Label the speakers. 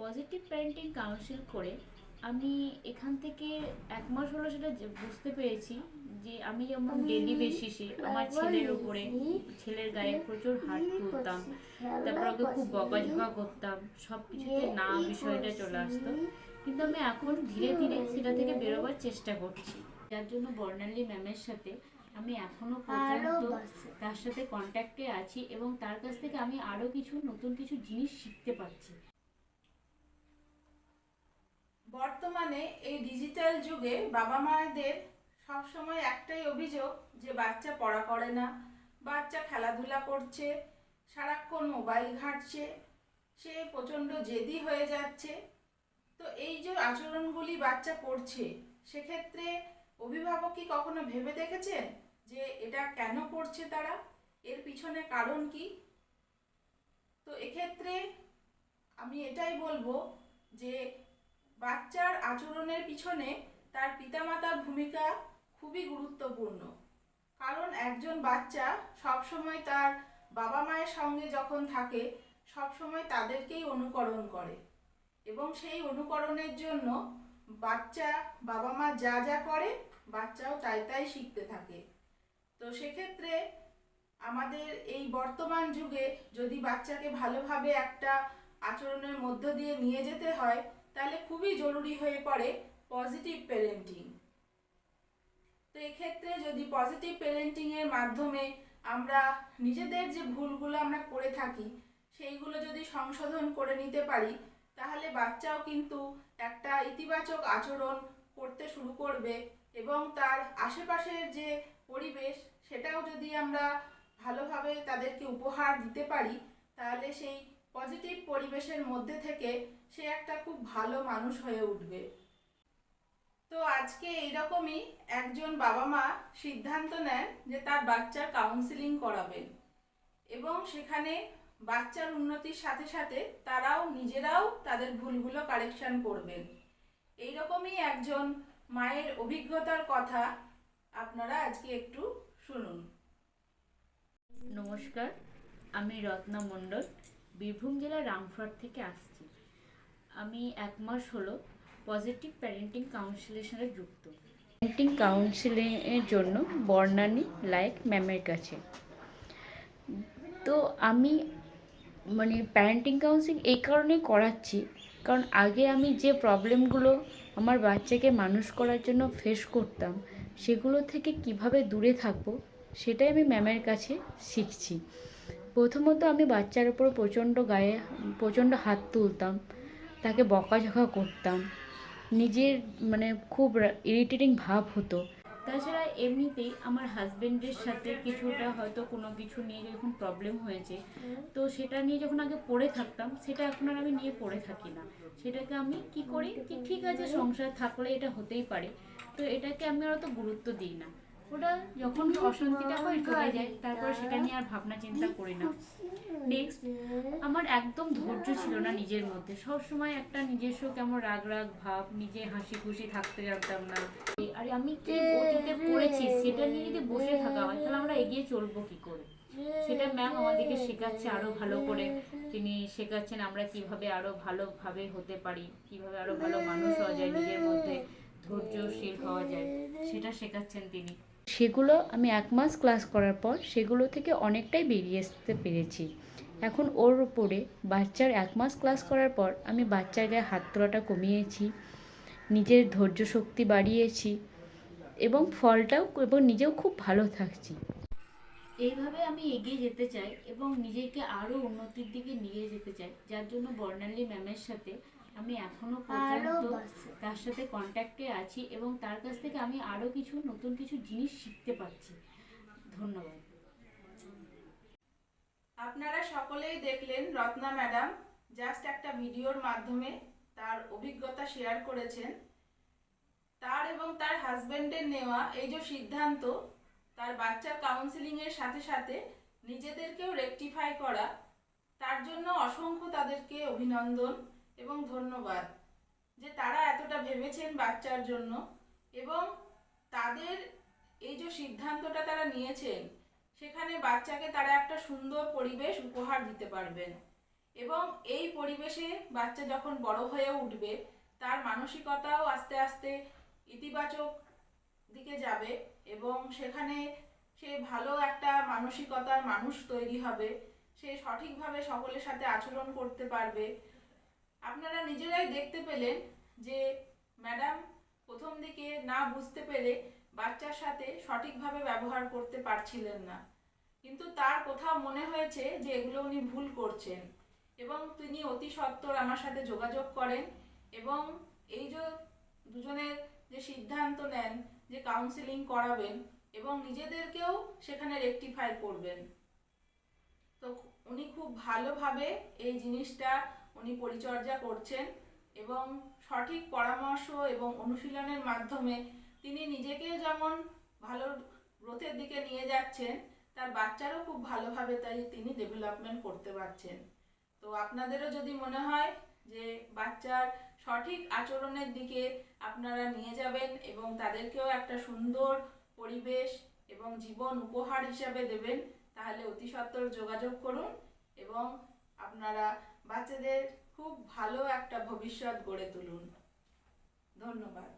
Speaker 1: Positive parenting council করে আমি এখান থেকে 1 মাস হলো সেটা বুঝতে পেরেছি যে আমি যেমন ডেলি বেসিসে আমার ছেলের উপরে ছেলের গায়ে প্রচুর হাত তুলতাম, তারপর ওকে খুব বকাঝকা করতাম, সব কিছুতে না বিষয়টা চলে আসতো। কিন্তু আমি এখন ধীরে ধীরে সেটা থেকে বেরোবার চেষ্টা করছি, যার জন্য বর্ণালী ম্যামের সাথে আমি এখনো পর্যন্ত তার সাথে কন্ট্যাক্টে আছি এবং তার কাছ থেকে আমি আরো কিছু নতুন কিছু জিনিস শিখতে পারছি।
Speaker 2: বর্তমানে এই ডিজিটাল যুগে বাবা মায়েদের সবসময় একটাই অভিযোগ যে বাচ্চা পড়া করে না, বাচ্চা খেলাধুলা করছে, সারাক্ষণ মোবাইল ঘাঁটছে, সে প্রচণ্ড জেদি হয়ে যাচ্ছে। তো এই যে আচরণগুলি বাচ্চা করছে, সেক্ষেত্রে অভিভাবক কি কখনো ভেবে দেখেছেন যে এটা কেন করছে তারা, এর পিছনে কারণ কি? তো এক্ষেত্রে আমি এটাই বলবো যে বাচ্চার আচরণের পিছনে তার পিতামাতার ভূমিকা খুবই গুরুত্বপূর্ণ। কারণ একজন বাচ্চা সবসময় তার বাবা মায়ের সঙ্গে যখন থাকে সবসময় তাদেরকেই অনুকরণ করে এবং সেই অনুকরণের জন্য বাচ্চা বাবা মা যা যা করে বাচ্চাও তাই তাই শিখতে থাকে। তো সেক্ষেত্রে আমাদের এই বর্তমান যুগে যদি বাচ্চাকে ভালোভাবে একটা আচরণের মধ্য দিয়ে নিয়ে যেতে হয়, তাহলে খুবই জরুরি হয়ে পড়ে পজিটিভ প্যারেন্টিং। তো এক্ষেত্রে যদি পজিটিভ প্যারেন্টিংয়ের মাধ্যমে আমরা নিজেদের যে ভুলগুলো আমরা করে থাকি সেইগুলো যদি সংশোধন করে নিতে পারি, তাহলে বাচ্চাও কিন্তু একটা ইতিবাচক আচরণ করতে শুরু করবে এবং তার আশেপাশের যে পরিবেশ সেটাও যদি আমরা ভালোভাবে তাদেরকে উপহার দিতে পারি, তাহলে সেই পজিটিভ পরিবেশের মধ্যে থেকে সে একটা খুব ভালো মানুষ হয়ে উঠবে। তো আজকে এইরকমই একজন বাবা মা সিদ্ধান্ত নেন যে তার বাচ্চার কাউন্সিলিং করাবেন এবং সেখানে বাচ্চার উন্নতির সাথে সাথে তারাও নিজেরাও তাদের ভুলগুলো কারেকশন করবেন। এইরকমই একজন মায়ের অভিজ্ঞতার কথা আপনারা আজকে একটু শুনুন।
Speaker 1: নমস্কার, আমি রত্না মণ্ডল, বীরভূম জেলার রামপুরহাট থেকে আসছি। আমি 1 মাস হলো পজিটিভ প্যারেন্টিং কাউন্সিলের সাথে যুক্ত। প্যারেন্টিং কাউন্সিলিংয়ের জন্য বর্ণালী লাইক ম্যামের কাছে। তো আমি প্যারেন্টিং কাউন্সিলিং এই কারণেই করাচ্ছি, কারণ আগে আমি যে প্রবলেমগুলো আমার বাচ্চাকে মানুষ করার জন্য ফেস করতাম সেগুলো থেকে কিভাবে দূরে থাকবো সেটাই আমি ম্যামের কাছে শিখছি। প্রথমত আমি বাচ্চার উপর প্রচণ্ড হাত তুলতাম, তাকে বকাঝকা করতাম, নিজের খুব ইরিটেটিং ভাব হতো। তাছাড়া এমনিতেই আমার হাজবেন্ডের সাথে কিছুটা হয়তো কোনো কিছু নিয়ে যখন প্রবলেম হয়েছে, তো সেটা নিয়ে যখন আগে পড়ে থাকতাম সেটা এখন আর আমি নিয়ে পড়ে থাকি না। সেটাকে আমি কি করি যে ঠিক আছে, সংসার থাকলে এটা হতেই পারে, তো এটাকে আমি আর অত গুরুত্ব দিই না। ওটা যখন অশান্তিটা হয় চলে যায়, তারপরে সেটা নিয়ে আর ভাবনা চিন্তা করি না। নেক্সট, আমার একদম ধৈর্য ছিল না নিজের মধ্যে, সব সময় একটা নিজস্ব কেমন রাগ রাগ ভাব, নিজে হাসি খুশি থাকতে জানতাম না। আর আমি কি অতীতে করেছি সেটা নিয়ে যদি বসে থাকা হয় তাহলে আমরা এগিয়ে চলবো কি করে? সেটা ম্যাম আমাদেরকে শেখাচ্ছে আরো ভালো করে। তিনি শেখাচ্ছেন আমরা কিভাবে আরো ভালোভাবে হতে পারি, কিভাবে আরো ভালো মানুষ হওয়া যায়, নিজের মধ্যে ধৈর্যশীল হওয়া যায়, সেটা শেখাচ্ছেন তিনি। সেগুলো আমি 1 মাস ক্লাস করার পর সেগুলো থেকে অনেকটাই বেরিয়ে আসতে পেরেছি। এখন ওর উপরে বাচ্চার 1 মাস ক্লাস করার পর আমি বাচ্চার গায়ে হাত তোলাটা কমিয়েছি, নিজের ধৈর্য শক্তি বাড়িয়েছি এবং নিজেও খুব ভালো থাকছি। এইভাবে আমি এগিয়ে যেতে চাই এবং নিজেকে আরও উন্নতির দিকে নিয়ে যেতে চাই, যার জন্য বর্ণালী ম্যামের সাথে আমি এখনো পর্যন্ত তার সাথে কন্ট্যাক্টে আছি এবং তার কাছ থেকে আমি আরও কিছু নতুন কিছু জিনিস শিখতে পারছি। ধন্যবাদ।
Speaker 2: আপনারা সকলেই দেখলেন রত্না ম্যাডাম জাস্ট একটা ভিডিওর মাধ্যমে তার অভিজ্ঞতা শেয়ার করেছেন। তার এবং তার হাজবেন্ডের নেওয়া এই যে সিদ্ধান্ত, তার বাচ্চার কাউন্সিলিংয়ের সাথে সাথে নিজেদেরকেও রেকটিফাই করা, তার জন্য অসংখ্য তাদেরকে অভিনন্দন এবং ধন্যবাদ যে তারা এতটা ভেবেছেন বাচ্চার জন্য এবং তাদের এই যে সিদ্ধান্তটা তারা নিয়েছেন সেখানে বাচ্চাকে তারা একটা সুন্দর পরিবেশ উপহার দিতে পারবেন। এবং এই পরিবেশে বাচ্চা যখন বড় হয়ে উঠবে তার মানসিকতাও আস্তে আস্তে ইতিবাচক দিকে যাবে এবং সেখানে সে ভালো একটা মানসিকতার মানুষ তৈরি হবে, সে সঠিকভাবে সকলের সাথে আচরণ করতে পারবে। আপনারা নিজেরাই দেখতে পেলেন যে ম্যাডাম প্রথম দিকে না বুঝতে পেরে বাচ্চার সাথে সঠিকভাবে ব্যবহার করতে পারছিলেন না, কিন্তু তার কোথাও মনে হয়েছে যে এগুলো উনি ভুল করছেন এবং তিনি অতি সত্বর আমার সাথে যোগাযোগ করেন এবং এই যে দুজনের যে সিদ্ধান্ত নেন যে কাউন্সেলিং করাবেন এবং নিজেদেরকেও সেখানে রেকটিফাই করবেন। তো উনি খুব ভালোভাবে এই জিনিসটা উনি পরিচর্যা করছেন এবং সঠিক পরামর্শ এবং অনুশীলনের মাধ্যমে তিনি নিজেকেও যেমন ভালো গ্রোথের দিকে নিয়ে যাচ্ছেন, তার বাচ্চারও খুব ভালোভাবে তাই তিনি ডেভেলপমেন্ট করতে পারছেন। তো আপনাদেরও যদি মনে হয় যে বাচ্চার সঠিক আচরণের দিকে আপনারা নিয়ে যাবেন এবং তাদেরকেও একটা সুন্দর পরিবেশ এবং জীবন উপহার হিসাবে দেবেন, তাহলে অতি সত্বর যোগাযোগ করুন এবং আপনারা বাচ্চাদের খুব ভালো একটা ভবিষ্যৎ গড়ে তুলুন। ধন্যবাদ।